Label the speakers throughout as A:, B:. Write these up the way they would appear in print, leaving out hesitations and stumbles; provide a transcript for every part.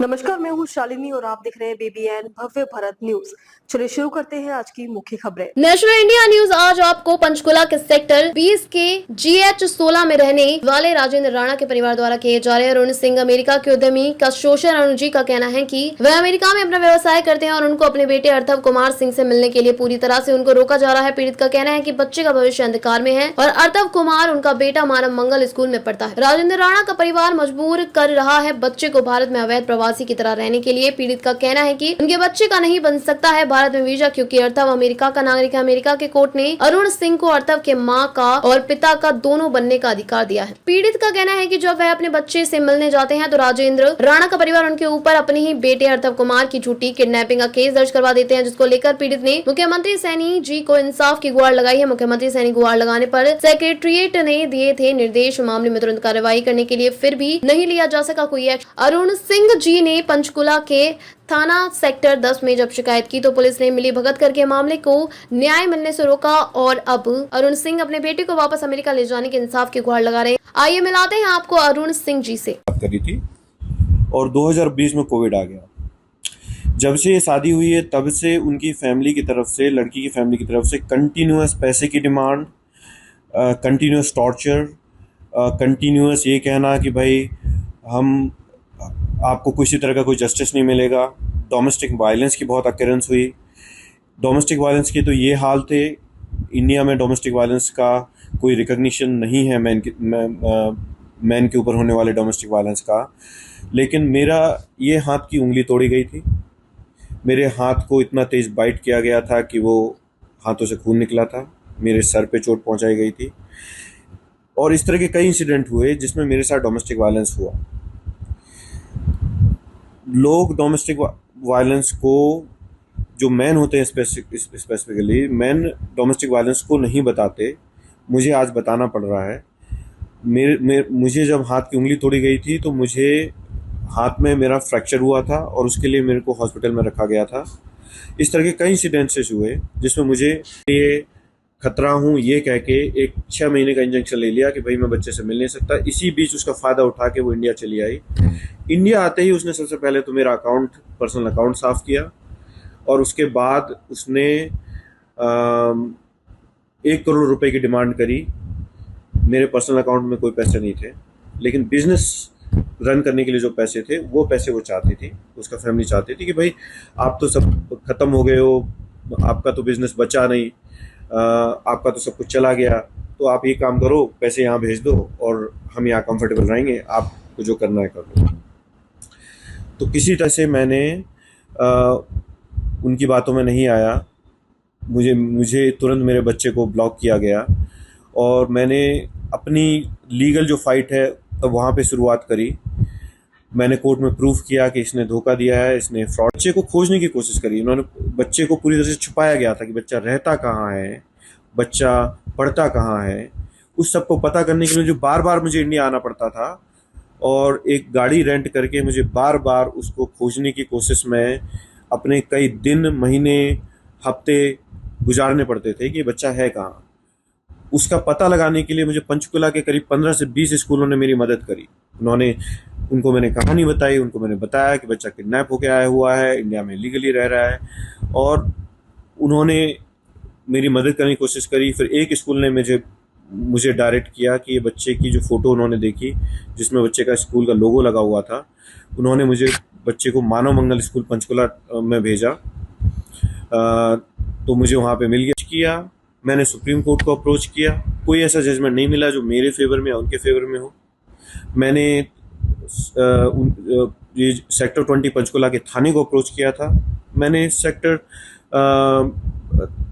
A: नमस्कार, मैं हूँ शालिनी और आप देख रहे हैं BBN भव्य भारत न्यूज। चलिए शुरू करते हैं आज की मुख्य खबरें।
B: नेशनल इंडिया न्यूज आज आपको पंचकुला के सेक्टर 20 के GH16 में रहने वाले राजेंद्र राणा के परिवार द्वारा किए जा रहे अरुण सिंह अमेरिका के उद्यमी का शोषण। अरुण जी का कहना है कि वह अमेरिका में अपना व्यवसाय करते हैं और उनको अपने बेटे अर्थव कुमार सिंह से मिलने के लिए पूरी तरह से उनको रोका जा रहा है। पीड़ित का कहना है कि बच्चे का भविष्य अंधकार में है और अर्थव कुमार उनका बेटा मानव मंगल स्कूल में पढ़ता है। राजेंद्र राणा का परिवार मजबूर कर रहा है बच्चे को भारत में अवैध प्रवासी की तरह रहने के लिए। पीड़ित का कहना है कि उनके बच्चे का नहीं बन सकता है भारत में वीजा, क्योंकि अर्थव अमेरिका का नागरिक है। अमेरिका के कोर्ट ने अरुण सिंह को अर्थव के मां का और पिता का दोनों बनने का अधिकार दिया है। पीड़ित का कहना है कि जब वह अपने बच्चे से मिलने जाते हैं तो राजेंद्र राणा का परिवार उनके ऊपर अपने ही बेटे अर्थव कुमार की झूठी किडनैपिंग का केस दर्ज करवा देते हैं, जिसको लेकर पीड़ित ने मुख्यमंत्री सैनी जी को इंसाफ की गुहार लगाई है। मुख्यमंत्री सैनी गुहार लगाने पर सेक्रेटरिएट ने दिए थे निर्देश मामले में तुरंत कार्रवाई करने के लिए, फिर भी नहीं लिया जा सका कोई एक्शन। अरुण सिंह जी ने पंचकुला के थाना सेक्टर 10 में जब शिकायत की तो पुलिस ने मिली भगत करके मामले को न्याय मिलने से रोका और अब अरुण सिंह अपने बेटे को वापस अमेरिका ले जाने के इंसाफ की गुहार लगा रहे हैं। आइए मिलाते हैं आपको अरुण सिंह जी से।
C: बात करी थी और 2020 में कोविड आ गया। जब से ये शादी हुई है तब से उनकी फैमिली की तरफ से, लड़की की फैमिली की तरफ से कंटिन्यूअस पैसे की डिमांड, कंटिन्यूअस टॉर्चर, कंटिन्यूअस ये कहना कि भाई हम आपको किसी तरह का कोई जस्टिस नहीं मिलेगा। डोमेस्टिक वायलेंस की बहुत अक्रेंस हुई। डोमेस्टिक वायलेंस के तो ये हाल थे, इंडिया में डोमेस्टिक वायलेंस का कोई रिकग्निशन नहीं है मैन के ऊपर होने वाले डोमेस्टिक वायलेंस का। लेकिन मेरा ये हाथ की उंगली तोड़ी गई थी। मेरे हाथ को इतना तेज़ बाइट किया गया था कि वो हाथों से खून निकला था। मेरे सर पे चोट पहुंचाई गई थी और इस तरह के कई इंसिडेंट हुए जिसमें मेरे साथ डोमेस्टिक वायलेंस हुआ। लोग डोमेस्टिक वायलेंस को, जो मैन होते हैं स्पेसिफिकली, मैन डोमेस्टिक वायलेंस को नहीं बताते। मुझे आज बताना पड़ रहा है। मुझे जब हाथ की उंगली तोड़ी गई थी तो मुझे हाथ में मेरा फ्रैक्चर हुआ था और उसके लिए मेरे को हॉस्पिटल में रखा गया था। इस तरह के कई इंसिडेंसेस हुए जिसमें मुझे ये खतरा हूँ ये कह के एक 6 महीने का इंजेक्शन ले लिया कि भाई मैं बच्चे से मिल नहीं सकता। इसी बीच उसका फ़ायदा उठा के वो इंडिया चली आई। इंडिया आते ही उसने सबसे पहले तो मेरा पर्सनल अकाउंट साफ़ किया और उसके बाद उसने 1 करोड़ रुपए की डिमांड करी। मेरे पर्सनल अकाउंट में कोई पैसे नहीं थे, लेकिन बिजनेस रन करने के लिए जो पैसे थे वो पैसे वो चाहती थी, उसका फैमिली चाहती थी कि भाई आप तो सब ख़त्म हो गए हो, आपका तो बिजनेस बचा नहीं, आपका तो सब कुछ चला गया, तो आप ये काम करो, पैसे यहाँ भेज दो और हम यहाँ कंफर्टेबल रहेंगे, आपको जो करना है कर लो। तो किसी तरह से मैंने उनकी बातों में नहीं आया। मुझे तुरंत मेरे बच्चे को ब्लॉक किया गया और मैंने अपनी लीगल जो फाइट है तब वहाँ पे शुरुआत करी। मैंने कोर्ट में प्रूफ किया कि इसने धोखा दिया है, इसने फ्रॉड। बच्चे को खोजने की कोशिश करी। उन्होंने बच्चे को पूरी तरह से छुपाया गया था कि बच्चा रहता कहाँ है, बच्चा पढ़ता कहाँ है। उस सब को पता करने के लिए जो बार बार मुझे इंडिया आना पड़ता था और एक गाड़ी रेंट करके मुझे बार बार उसको खोजने की कोशिश में अपने कई दिन, महीने, हफ्ते गुजारने पड़ते थे कि बच्चा है कहाँ। उसका पता लगाने के लिए मुझे पंचकुला के करीब 15 से 20 स्कूलों ने मेरी मदद करी। उनको मैंने कहानी बताई, उनको मैंने बताया कि बच्चा किडनैप होकर आया हुआ है, इंडिया में लीगली रह रहा है, और उन्होंने मेरी मदद करने की कोशिश करी। फिर एक स्कूल ने मुझे डायरेक्ट किया कि ये बच्चे की जो फ़ोटो उन्होंने देखी जिसमें बच्चे का स्कूल का लोगो लगा हुआ था, उन्होंने मुझे बच्चे को मानव मंगल स्कूल पंचकुला में भेजा। तो मुझे वहाँ पे मिल गया। मैंने सुप्रीम कोर्ट को अप्रोच किया, कोई ऐसा जजमेंट नहीं मिला जो मेरे फेवर में या उनके फेवर में हो। मैंने ये सेक्टर 20 पंचकुला के थाने को अप्रोच किया था। मैंने सेक्टर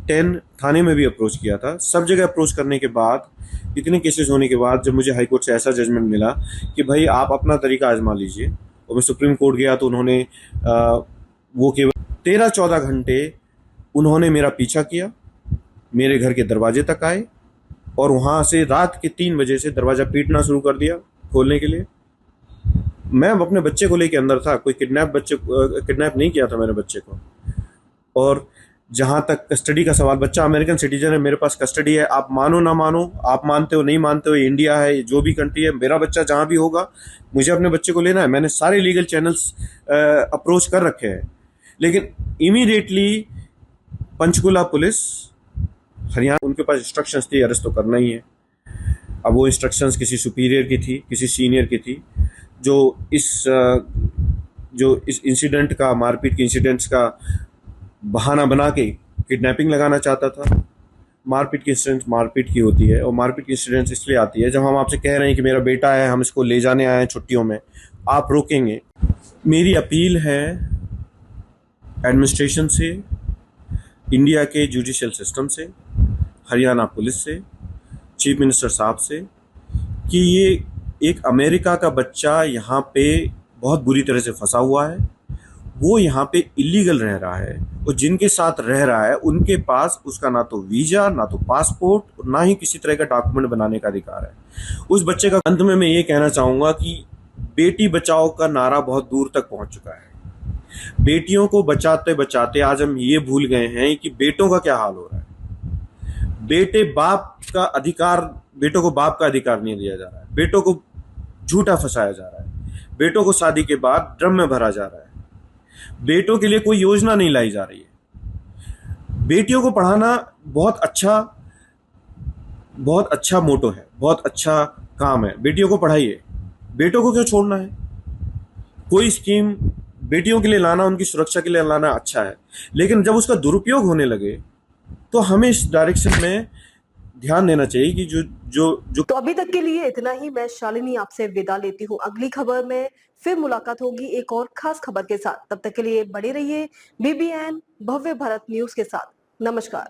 C: 10 थाने में भी अप्रोच किया था। सब जगह अप्रोच करने के बाद, इतने केसेस होने के बाद, जब मुझे हाई कोर्ट से ऐसा जजमेंट मिला कि भाई आप अपना तरीका आजमा लीजिए, और मैं सुप्रीम कोर्ट गया तो उन्होंने वो केवल 13-14 घंटे उन्होंने मेरा पीछा किया, मेरे घर के दरवाजे तक आए और वहाँ से रात के 3 बजे से दरवाज़ा पीटना शुरू कर दिया खोलने के लिए। मैं अपने बच्चे को लेके अंदर था, कोई किडनैप नहीं किया था मैंने बच्चे को। और जहाँ तक कस्टडी का सवाल, बच्चा अमेरिकन सिटीजन है, मेरे पास कस्टडी है, आप मानो ना मानो, आप मानते हो नहीं मानते हो, ये इंडिया है, ये जो भी कंट्री है, मेरा बच्चा जहाँ भी होगा मुझे अपने बच्चे को लेना है। मैंने सारे लीगल चैनल्स अप्रोच कर रखे हैं, लेकिन इमीडिएटली पंचकुला पुलिस हरियाणा, उनके पास इंस्ट्रक्शंस थी अरेस्ट तो करना ही है। अब वो इंस्ट्रक्शंस किसी सुपीरियर की थी, किसी सीनियर की थी, जो इस इंसिडेंट का, मारपीट के इंसिडेंट्स का बहाना बना के किडनैपिंग लगाना चाहता था। मारपीट की इंसिडेंट मारपीट की होती है, और मारपीट की इंसिडेंट्स इसलिए आती है जब हम आपसे कह रहे हैं कि मेरा बेटा है, हम इसको ले जाने आए हैं छुट्टियों में, आप रोकेंगे। मेरी अपील है एडमिनिस्ट्रेशन से, इंडिया के जुडिशियल सिस्टम से, हरियाणा पुलिस से, चीफ मिनिस्टर साहब से, कि ये एक अमेरिका का बच्चा यहाँ पे बहुत बुरी तरह से फंसा हुआ है, वो यहाँ पे इलीगल रह रहा है, और जिनके साथ रह रहा है उनके पास उसका ना तो वीजा, ना तो पासपोर्ट, और ना ही किसी तरह का डॉक्यूमेंट बनाने का अधिकार है उस बच्चे का। अंत में मैं ये कहना चाहूँगा कि बेटी बचाओ का नारा बहुत दूर तक पहुँच चुका है। बेटियों को बचाते बचाते आज हम ये भूल गए हैं कि बेटों का क्या हाल हो रहा है। बेटों को बाप का अधिकार नहीं दिया जा रहा है, बेटों को झूठा फंसाया जा रहा है, बेटों को शादी के बाद ड्रम में भरा जा रहा है, बेटों के लिए कोई योजना नहीं लाई जा रही है। बेटियों को पढ़ाना बहुत अच्छा मोटो है, बहुत अच्छा काम है, बेटियों को पढ़ाइए। बेटों को क्यों छोड़ना है? कोई स्कीम बेटियों के लिए लाना, उनकी सुरक्षा के लिए लाना अच्छा है, लेकिन जब उसका दुरुपयोग होने लगे तो हमें इस डायरेक्शन में ध्यान देना चाहिए कि जो
A: तो अभी तक के लिए इतना ही। मैं शालिनी आपसे विदा लेती हूँ। अगली खबर में फिर मुलाकात होगी एक और खास खबर के साथ। तब तक के लिए बने रहिए BBN भव्य भारत न्यूज के साथ। नमस्कार।